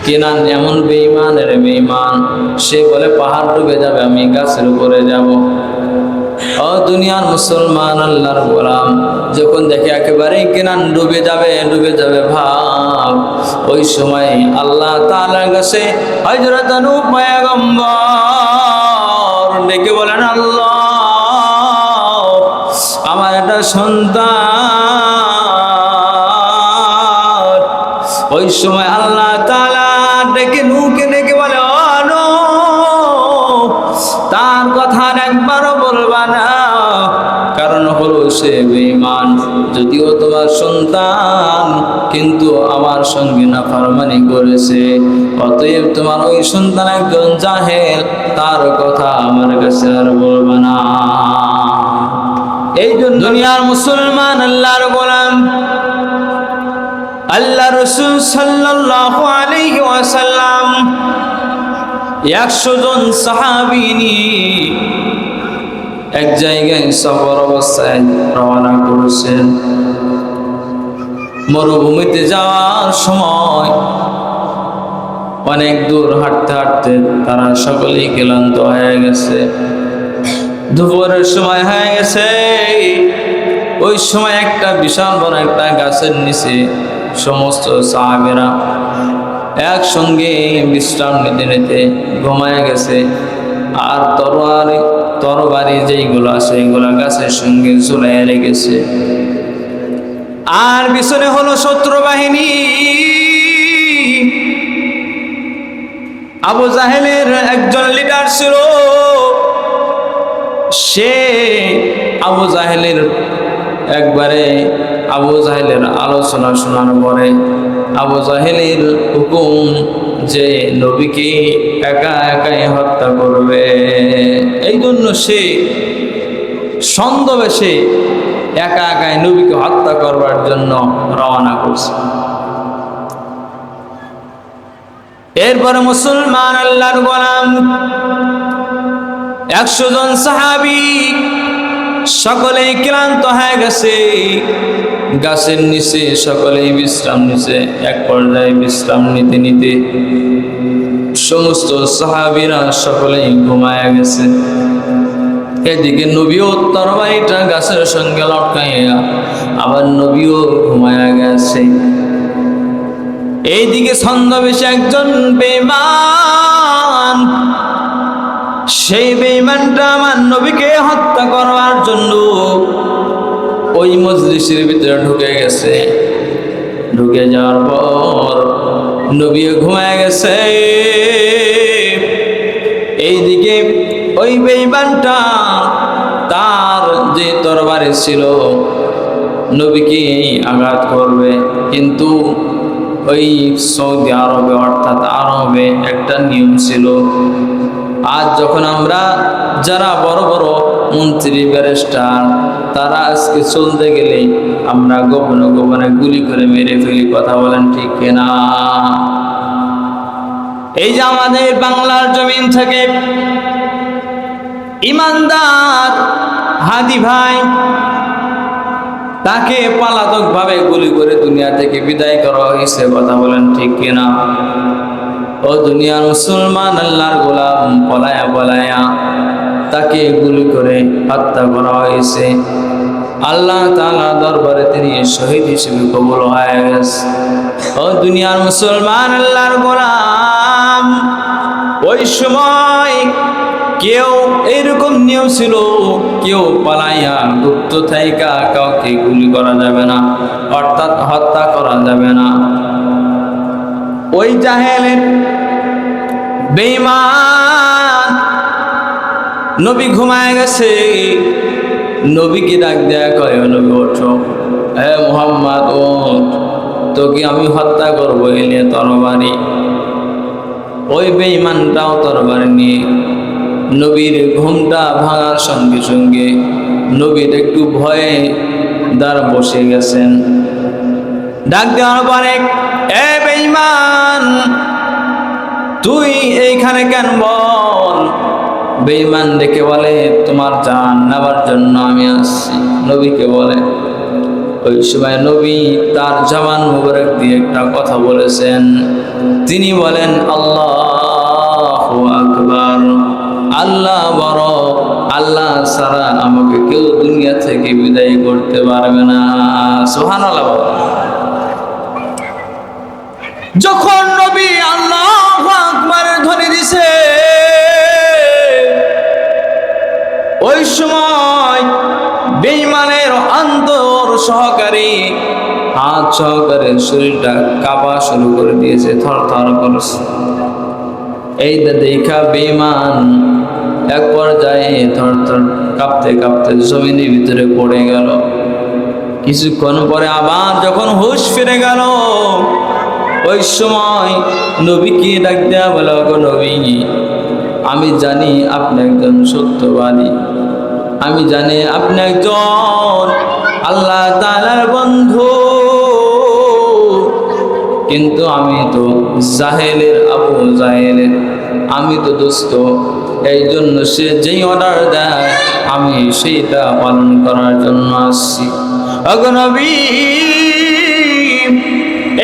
কেনান এমন বেঈমানের বেঈমান, সে বলে পাহাড় ডুবে যাবে, আমি গাছের উপরে যাব। ও দুনিয়ার মুসলমান, আল্লাহর গোলাম, যখন দেখে একেবারেই কেনান ডুবে যাবে ভাব, ওই সময় আল্লাহ তাআলার কাছে হযরত নূহ পয়গম্বর ডেকে বলেন, আল্লাহ, আমার একটা সন্তান। ওই সময় আল্লাহ তাআলা নূহকে ডেকে বলে, ও নূহ, তার কথা একবারও বলবা না, কারণ হলো সে বেঈমান। যদিও তোমার সন্তান, কিন্তু আমার সঙ্গে নাফরমানি করেছে, অতএব তোমার ওই সন্তান একজন জাহেল, তার কথা আমার কাছে আর বলবা না। এই জন্য দুনিয়ার মুসলমান, আল্লাহর গোলাম, আল্লাহ রাসূল সাল্লাল্লাহু আলাইহি ওয়াসাল্লাম 100 জন সাহাবী নিয়ে এক জায়গায় সফর অবস্থায় রওনা করেছেন। মরুভূমিতে যাওয়ার সময় অনেক দূর হাঁটতে হাঁটতে তারা সকলেই ক্লান্ত হয়ে গেছে। দুপুরের সময় হয়ে গেছে। ওই সময় একটা বিশাল বড় একটা গাছের নিচে সমস্ত সাহাবীরা একসঙ্গে বিশ্রাম নিতে নিতে ঘুমায় গেছে। আর তরবারি যেইগুলো আছে এগুলো গাছের সঙ্গে ঝুলাইয়া রেখেছে। আর পিছনে হলো শত্রু বাহিনী। আবু জাহেলের একজন লিডার ছিল, সে আবু জাহেলের আলোচনা শোনার পরে আবু জাহেলের হুকুম যে নবীকে একা একাই হত্যা করবে। এই জন্য সে ছদ্মবেশে একা একাই নবীকে হত্যা করবার জন্য রওনা করছে। এরপরে মুসলমান, আল্লাহর গোলাম, 100 জন সাহাবী সকলেই ক্লান্ত হয়ে গেছে। গাছের নিচে সকলেই বিশ্রাম নিছে। এক পর্যায়ে বিশ্রাম নিতে নিতে সমস্ত সাহাবীরা সকলেই ঘুমায়া গেছে। এদিকে নবীও তরবারিটা গাছের সঙ্গে লটকাইয়া আবার নবীও ঘুমায়া গেছে। এইদিকে ছদ্মবেশে একজন বেঈমান, সেই বেঈমানটা আমার নবীকে হত্যা করবার জন্য ওই মজলিসের ভিতরে ঢুকে গেছে। ঢুকে যাওয়ার পর নবীও ঘুমায় গেছে। এইদিকে ওই বেঈমানটা তার যে তরবারি ছিল নবীকে আঘাত করবে, কিন্তু ওই সৌদি আরবে অর্থাৎ আরবে একটা নিয়ম ছিল, আজ যখন আমরা যারা বড় বড় মন্ত্রী ব্যারিস্টার তারা আজকে চলতে গেলে আমরা গোপনে গোপনে গুলি করে মেরে ফেলি। কথা বলেন ঠিক কিনা? এই যে আমাদের বাংলার জমিন থেকে ইমানদার হাদি ভাই, তাকে পলাতক ভাবে গুলি করে দুনিয়া থেকে বিদায় করা হয়েছে। কথা বলেন ঠিক কিনা? ও দুনিয়ার মুসলমান, আল্লাহর গোলাম, পলায়া তাকে গুলি করে হত্যা করা হয়েছে। আল্লাহ তাআলা দরবারে তিনি শহীদ হিসেবে কবুল হয়ে গেছে। ও দুনিয়ার মুসলমান, আল্লাহর গোলাম, ওই সময় কেউ এইরকম নিয়ম ছিল, কেউ পালাইয়া গুপ্ত থাইকা কাউকে গুলি করা যাবে না, অর্থাৎ হত্যা করা যাবে না। ওই জাহেলের বেঈমান নবী ঘুমায় গেছে। নবীকে ডাক দেয়া কয়, নবী ওঠো, হে মুহাম্মদ ওঠ, তোকে আমি হত্যা করবো এলে তরবারি। ওই বেঈমানটাও তরবারি নিয়ে নবীর ঘুমটা ভাঙার সঙ্গে সঙ্গে নবীর একটু ভয়ে দাঁড় বসে গেছেন। ডাক দেওয়ার পরে, এ বেঈমান, তুই এইখানে কেন বল? বেঈমান ডেকে বলে, তোমার জান নেবার জন্য আমি আসছি। নবীকে বলে, ও ওই সময় নবী তার জবান মুবারক দিয়ে একটা কথা বলেছেন। তিনি বলেন, আল্লাহু আকবার, আল্লাহ বড়, আল্লাহ ছাড়া আমাকে কেউ দুনিয়া থেকে বিদায় করতে পারবে না। সুবহানাল্লাহ। যখন নবী আল্লাহু আকবারের ধ্বনি দিছে, ওই সময় বেঈমানের অন্তর সহকারী, হাত সহকারে শরীরটা কাঁপা শুরু করে দিয়েছে, থরথর করছে। এই দেখা বেঈমান এক পর্যায়ে থরথর কাঁপতে কাঁপতে জমিনের ভিতরে পড়ে গেল। কিছুক্ষণ পরে আবার যখন হুঁশ ফিরে গেল, ওই সময় নবীকে ডাক দেয়া বলে, গো নবী, আমি জানি আপনি একজন সত্যবাদী, আমি জানি আপনি একজন আল্লাহ তাআলার বন্ধু, কিন্তু আমি তো জাহেলের আবু জাহেলের, আমি তো দোস্ত। এই জন্য সে যেই অর্ডার দেয় আমি সেইটা পালন করার জন্য আসছি। ওগো নবী,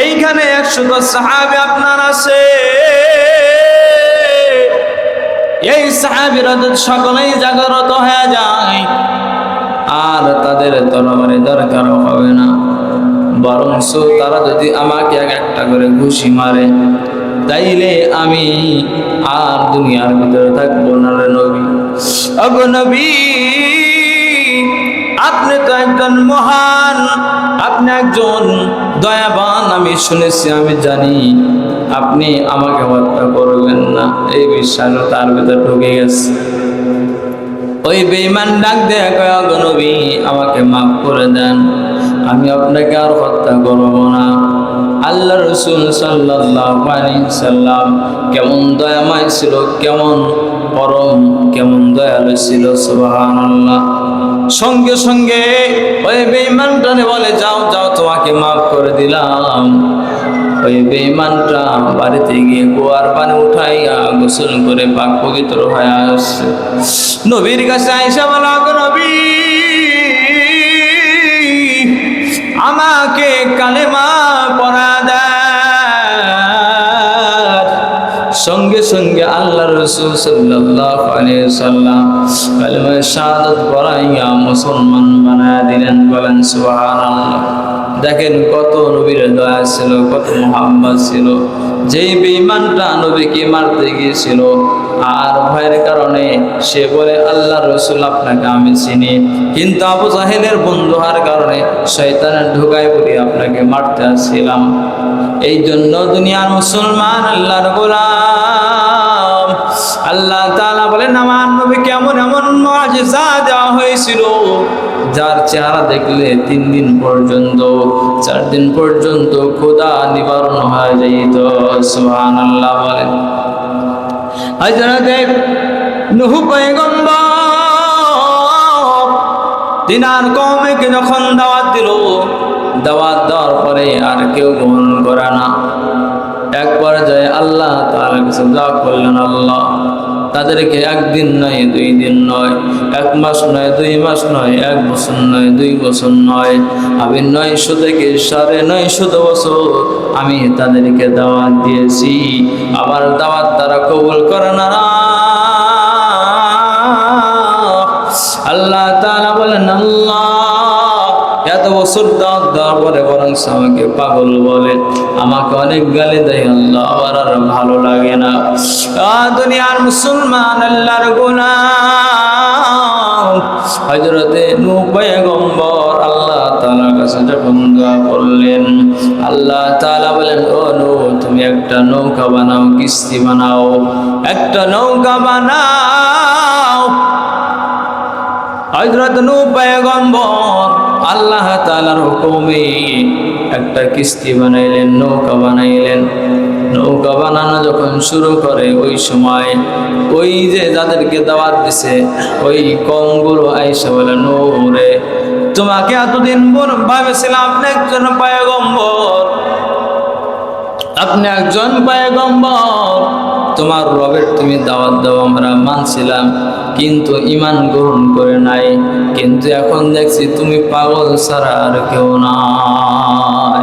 এইখানে 100 সাহাবী আপনার আছে। এই সাহাবীরা সকলেই জাগ্রত হয়ে যায়, আর তাদের তরবারি দরকার হবে না, বরং তারা যদি আমাকে একটা করে ঘুষি মারে, তাইলে আমি আর দুনিয়ার ভিতরে থাকবো না রে নবী। ওগো নবী, আপনি তো একজন মহান, আপনি একজন দয়াবান, আমি শুনেছি, আমি জানি আপনি আমাকে হত্যা করবেন না। এই বিশ্বাস তার ভিতরে ঢুকে গেছে। ওই বেঈমান ডাক দেয়া কয়, ওগো নবী, আমাকে মাফ করে দেন, আমি আপনাকে আর হত্যা করব না। আল্লাহ রাসূল সাল্লাল্লাহু আলাইহি সাল্লাম কেমন দয়াময় ছিল, কেমন পরম, কেমন দয়ালু ছিল, সুবহানাল্লাহ। সঙ্গে সঙ্গে ওই বেঈমানটারে বলে, যাও যাও, তোমাকে মাফ করে দিলাম। ওই বেঈমানটা বাড়িতে গিয়ে কুয়ার পানি উঠাইয়া গোসল করে পাক পবিত্র হয়ে আসছে। নবীর কাছে আয়েশা বলে, গো নবী, আমাকে কালেমা পড়া দেন। সঙ্গে সঙ্গে আল্লাহ রাসূল সাল্লাল্লাহু আলাইহি সাল্লাম কালেমা শাহাদাত পড়াইয়া মুসলমান বানায় দিলেন। বলেন সুবহানাল্লাহ। দেখেন কত নবীর দয়া ছিল, কত মুহাব্বত ছিল। যেই বেঈমানটা নবীকে মারতে গিয়েছিল, আর ভয়ের কারণে সে বলে, আল্লাহ রাসূল, আপনাকে আমি চিনি, কিন্তু আবু জাহেলের বন্ধু হওয়ার কারণে শয়তানের ঢোকায় পড়ে আপনাকে মারতে আসছিলাম। এই জন্য দুনিয়ার মুসলমান, আল্লাহর গোলাম, আল্লাহ তাআলা বলেন, আমার নবীকে এমন এমন মুআজিজা দেওয়া হয়েছিল, যার চেহারা দেখলে 3 দিন পর্যন্ত, 4 দিন পর্যন্ত ক্ষুধা নিবারণ হয়ে যাইত। সুবহানাল্লাহ। বলেন হযরতে নূহ পয়গম্বর তিনার কওমকে যখন দাওয়াত দিল, দাওয়াত দেওয়ার পরে আর কেউ গ্রহণ করে না। এক পর্যায়ে আল্লাহ তাআলার কাছে দোয়া করলেন, আল্লাহ তাদেরকে 1 দিন নয়, 2 দিন নয়, 1 মাস নয়, 2 মাস নয়, 1 বছর নয়, 2 বছর নয়, আমি 900 থেকে 950 বছর আমি তাদেরকে দাওয়াত দিয়েছি, আমার দাওয়াত তারা কবুল করে না। আল্লাহ তাআলা বলেন, আল্লাহ এত বছর দাওয়াত দেওয়ার পরে বরং আমাকে পাগল বলে, আমাকে অনেক গালি দেয়, আল্লাহ আমার আর ভালো লাগে না। দুনিয়ার মুসলমান, আল্লাহর গোলাম, হযরতে নূহ পয়গম্বর আল্লাহ তাআলার কাছে যখন দোয়া করলেন, আল্লাহ তাআলা বলেন, ও নূহ, তুমি একটা নৌকা বানাও, কিস্তি বানাও, একটা নৌকা বানাও। হযরত নূহ পয়গম্বর আল্লাহ তাআলার হুকুমে একটা কিস্তি বানাইলেন, নৌকা বানাইলেন। নৌকা বানানো যখন শুরু করে, ওই সময় ওই যে যাদেরকে দাওয়াত দিছে ওই কওমগুলো আইসা বলে, নূহ রে, তোমাকে এতদিন ভাবেছিলাম আপনি একজন পয়গম্বর, আপনি একজন পয়গম্বর, তোমার রবের তুমি দাওয়াত দাও, আমরা মানছিলাম, কিন্তু ঈমান গ্রহণ করে নাই, কিন্তু এখন দেখছি তুমি পাগল ছাড়া আর কেউ নাই।